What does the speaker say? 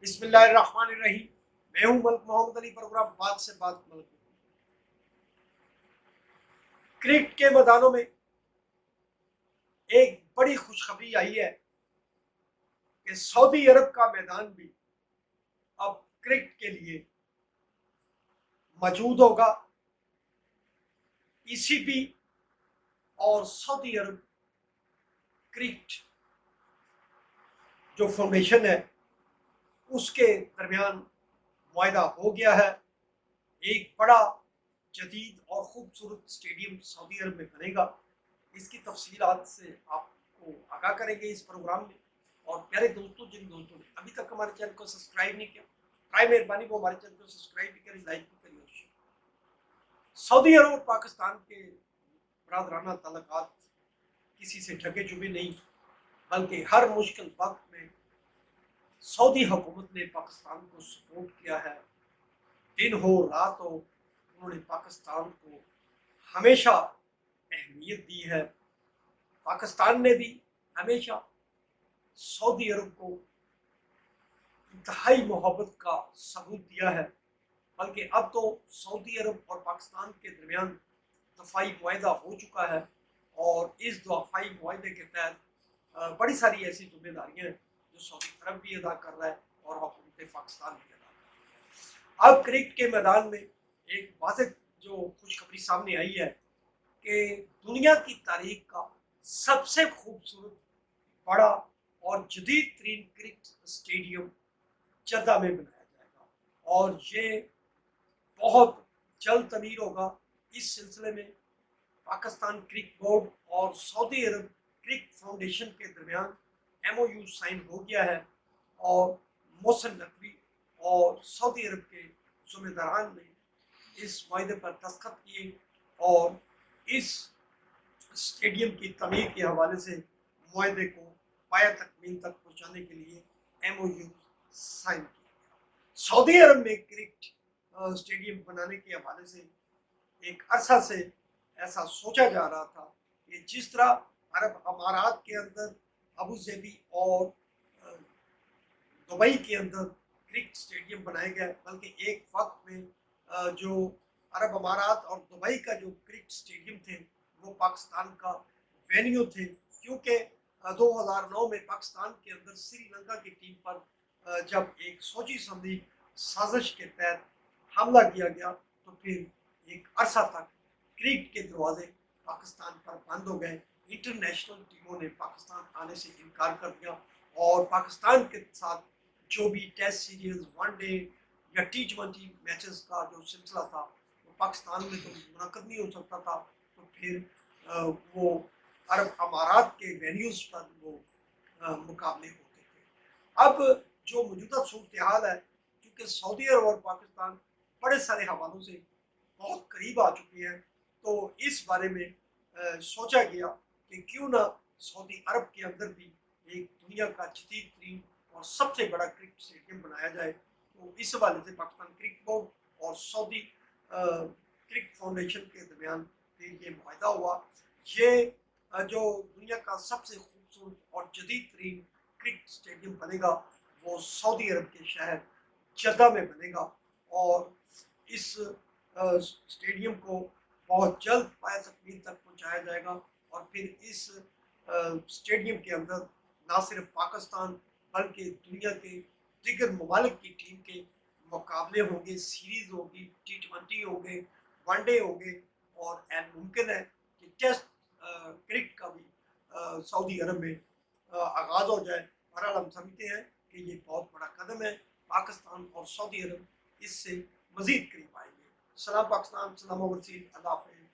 بسم اللہ الرحمن الرحیم۔ میں ہوں ملک محمد علی، پروگرام بات سے بات ملک۔ کرکٹ کے میدانوں میں ایک بڑی خوشخبری آئی ہے کہ سعودی عرب کا میدان بھی اب کرکٹ کے لیے موجود ہوگا۔ ای سی بی اور سعودی عرب کرکٹ جو فارمیشن ہے اس کے درمیان معاہدہ ہو گیا ہے۔ ایک بڑا جدید اور خوبصورت اسٹیڈیم سعودی عرب میں بنے گا۔ اس کی تفصیلات سے آپ کو آگاہ کریں گے اس پروگرام میں۔ اور پیارے دوستوں، جن دوستوں نے ابھی تک ہمارے چینل کو سبسکرائب نہیں کیا، برائے مہربانی وہ ہمارے چینل کو سبسکرائب بھی کریں، لائک بھی کریں اور شیئر۔ سعودی عرب اور پاکستان کے برادرانہ تعلقات کسی سے ڈھکے چھپے نہیں، بلکہ ہر مشکل وقت میں سعودی حکومت نے پاکستان کو سپورٹ کیا ہے۔ دن ہو رات ہو، انہوں نے پاکستان کو ہمیشہ اہمیت دی ہے۔ پاکستان نے بھی ہمیشہ سعودی عرب کو انتہائی محبت کا ثبوت دیا ہے، بلکہ اب تو سعودی عرب اور پاکستان کے درمیان دفاعی معاہدہ ہو چکا ہے، اور اس دفاعی معاہدے کے تحت بڑی ساری ایسی ذمہ داریاں ہیں جو سعودی عرب بھی ادا کر رہا ہے اور حکومت پاکستان بھی ادا کر رہی ہے۔ اب کرکٹ کے میدان میں ایک واضح جو خوشخبری سامنے آئی ہے کہ دنیا کی تاریخ کا سب سے خوبصورت، بڑا اور جدید ترین کرکٹ اسٹیڈیم جدہ میں بنایا جائے گا، اور یہ بہت جلد تعمیر ہوگا۔ اس سلسلے میں پاکستان کرکٹ بورڈ اور سعودی عرب کرکٹ فاؤنڈیشن کے درمیان ایم او یو سائن ہو گیا ہے، اور محسن نقوی اور سعودی عرب کے ذمہ داران نے اس معاہدے پر دستخط کیے، اور اس اسٹیڈیم کی تعمیر کے حوالے سے معاہدے کو پایہ تکمیل تک پہنچانے کے لیے ایم او یو سائن کیا گیا۔ سعودی عرب میں کرکٹ اسٹیڈیم بنانے کے حوالے سے ایک عرصہ سے ایسا سوچا جا رہا تھا کہ جس طرح عرب امارات کے اندر ابو ظبی اور دبئی کے اندر کرکٹ اسٹیڈیم بنائے گئے، بلکہ ایک وقت میں جو عرب امارات اور دبئی کا جو کرکٹ اسٹیڈیم تھے وہ پاکستان کا وینیو تھے، کیونکہ 2009 میں پاکستان کے اندر سری لنکا کی ٹیم پر جب ایک سوچی سمجھی سازش کے تحت حملہ کیا گیا تو پھر ایک عرصہ تک کرکٹ کے دروازے پاکستان پر بند ہو گئے۔ انٹرنیشنل ٹیموں نے پاکستان آنے سے انکار کر دیا، اور پاکستان کے ساتھ جو بھی ٹیسٹ سیریز، ون ڈے یا T20 میچز کا جو سلسلہ تھا وہ پاکستان میں تو منعقد نہیں ہو سکتا تھا، تو پھر وہ عرب امارات کے وینیوز پر وہ مقابلے ہوتے تھے۔ اب جو موجودہ صورتحال ہے، کیونکہ سعودی عرب اور پاکستان بڑے سارے حوالوں سے بہت قریب آ چکے ہیں، تو اس بارے میں سوچا گیا کہ کیوں نہ سعودی عرب کے اندر بھی ایک دنیا کا جدید ترین اور سب سے بڑا کرکٹ اسٹیڈیم بنایا جائے۔ تو اس حوالے سے پاکستان کرکٹ بورڈ اور سعودی کرکٹ فاؤنڈیشن کے درمیان یہ معاہدہ ہوا۔ یہ جو دنیا کا سب سے خوبصورت اور جدید ترین کرکٹ اسٹیڈیم بنے گا وہ سعودی عرب کے شہر جدہ میں بنے گا، اور اس اسٹیڈیم کو بہت جلد پایہ تکمیل تک پہنچایا جائے گا، اور پھر اس اسٹیڈیم کے اندر نہ صرف پاکستان بلکہ دنیا کے دیگر ممالک کی ٹیم کے مقابلے ہوں گے، سیریز ہوگی، T20 ہوں گے، ون ڈے ہوں گے، اور ممکن ہے کہ ٹیسٹ کرکٹ کا بھی سعودی عرب میں آغاز ہو جائے۔ بہرحال ہم سمجھتے ہیں کہ یہ بہت بڑا قدم ہے، پاکستان اور سعودی عرب اس سے مزید قریب آئیں گے۔ سلام پاکستان، سلام اوورسیز، اللہ حافظ۔